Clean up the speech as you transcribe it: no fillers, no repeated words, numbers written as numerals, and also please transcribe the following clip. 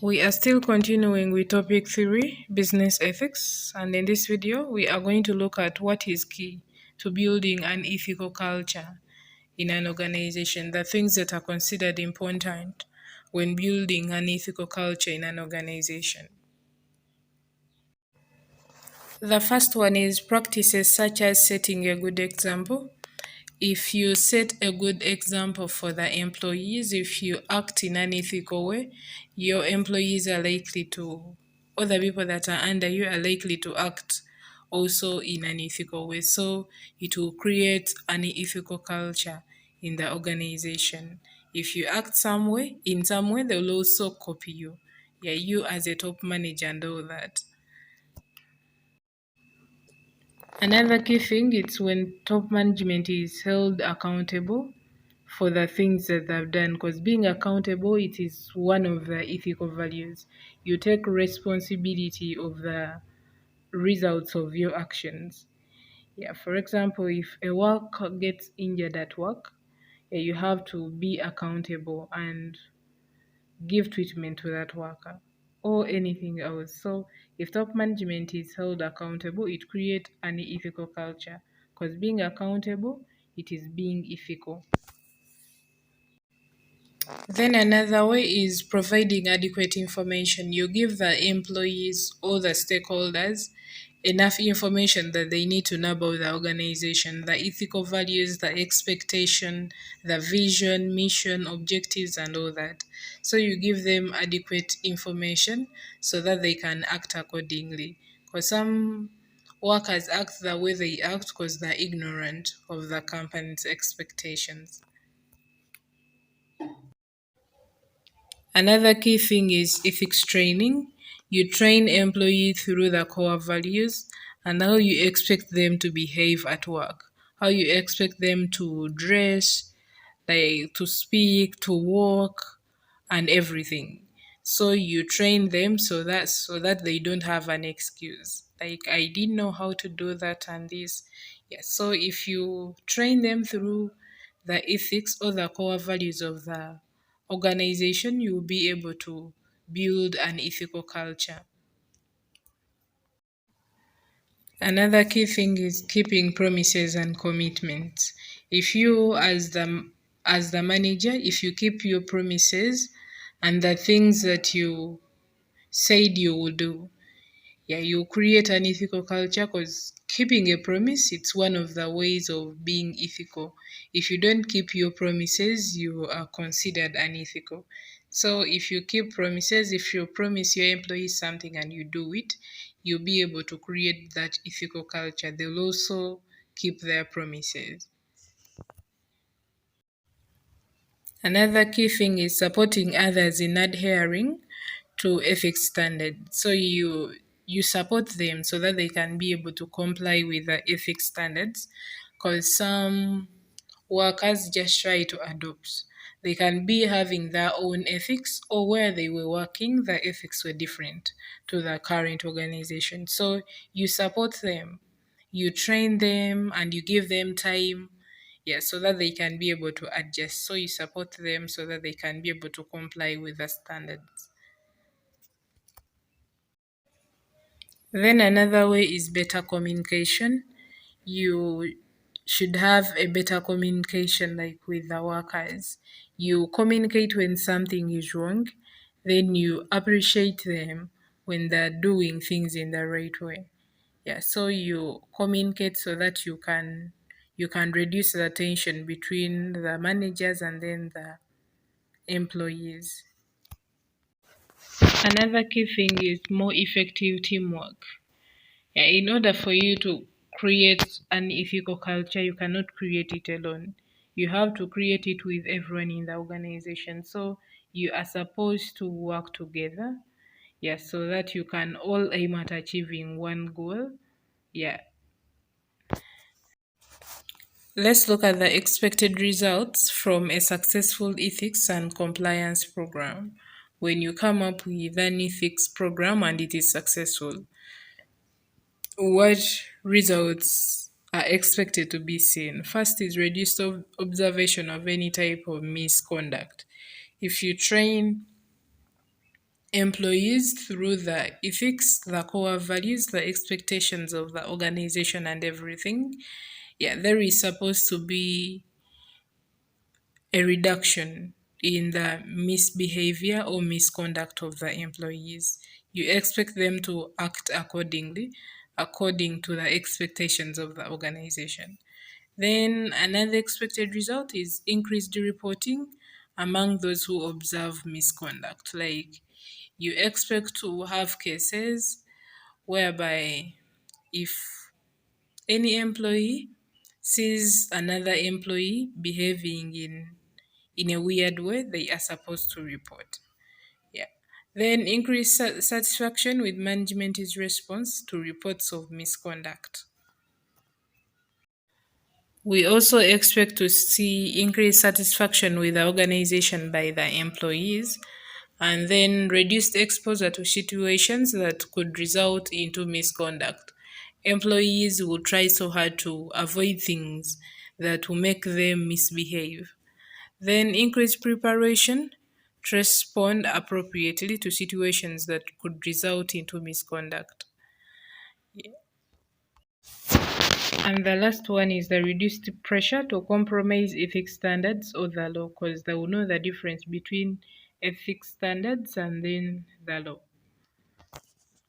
We are still continuing with topic 3, business ethics, and in this video, we are going to look at what is key to building an ethical culture in an organization, the things that are considered important when building an ethical culture in an organization. The first one is practices such as setting a good example. If you set a good example for the employees, if you act in an ethical way, your employees are likely to, other people that are under you are likely to act also in an ethical way. So it will create an ethical culture in the organization. If you act in some way, they will also copy you. Yeah, you as a top manager and all that. Another key thing is when top management is held accountable for the things that they've done, because being accountable, it is one of the ethical values. You take responsibility of the results of your actions. Yeah, for example, if a worker gets injured at work, yeah, you have to be accountable and give treatment to that worker or anything else. So if top management is held accountable, it creates an ethical culture, because being accountable, it is being ethical. Then another way is providing adequate information. You give the employees or the stakeholders enough information that they need to know about the organization, the ethical values, the expectation, the vision, mission, objectives, and all that. So you give them adequate information so that they can act accordingly. Because some workers act the way they act because they're ignorant of the company's expectations. Another key thing is ethics training. You train employees through the core values and how you expect them to behave at work, how you expect them to dress, like to speak, to walk, and everything. So you train them so that they don't have an excuse. Like I didn't know how to do that and this. Yeah. So if you train them through the ethics or the core values of the organization, you will be able to build an ethical culture. Another key thing is keeping promises and commitments. If you as the manager, if you keep your promises and the things that you said you will do, yeah, you create an ethical culture, because keeping a promise, it's one of the ways of being ethical. If you don't keep your promises, you are considered unethical. So if you keep promises, if you promise your employees something and you do it, you'll be able to create that ethical culture. They'll also keep their promises. Another key thing is supporting others in adhering to ethics standards. So you support them so that they can be able to comply with the ethics standards, because some workers just try to adopt. They can be having their own ethics, or where they were working, the ethics were different to the current organization. So you support them, you train them, and you give them time, yeah, so that they can be able to adjust. So you support them so that they can be able to comply with the standards. Then another way is better communication. You should have a better communication, like with the workers. You communicate when something is wrong, then you appreciate them when they're doing things in the right way. Yeah, so you communicate so that you can reduce the tension between the managers and then the employees. Another key thing is more effective teamwork. Yeah, in order for you to create an ethical culture, you cannot create it alone. You have to create it with everyone in the organization. So you are supposed to work together, yeah, so that you can all aim at achieving one goal. Yeah. Let's look at the expected results from a successful ethics and compliance program. When you come up with an ethics program and it is successful, what results are expected to be seen? First is reduced observation of any type of misconduct. If you train employees through the ethics, the core values, the expectations of the organization, and everything. Yeah, there is supposed to be a reduction in the misbehavior or misconduct of the employees. You expect them to act accordingly, according to the expectations of the organization. Then another expected result is increased reporting among those who observe misconduct. Like you expect to have cases whereby if any employee sees another employee behaving in a weird way, they are supposed to report. Yeah. Then increase satisfaction with management's response to reports of misconduct. We also expect to see increased satisfaction with the organization by the employees, and then reduced exposure to situations that could result into misconduct. Employees will try so hard to avoid things that will make them misbehave. Then increased preparation to respond appropriately to situations that could result into misconduct. And the last one is the reduced pressure to compromise ethics standards or the law, because they will know the difference between ethics standards and then the law.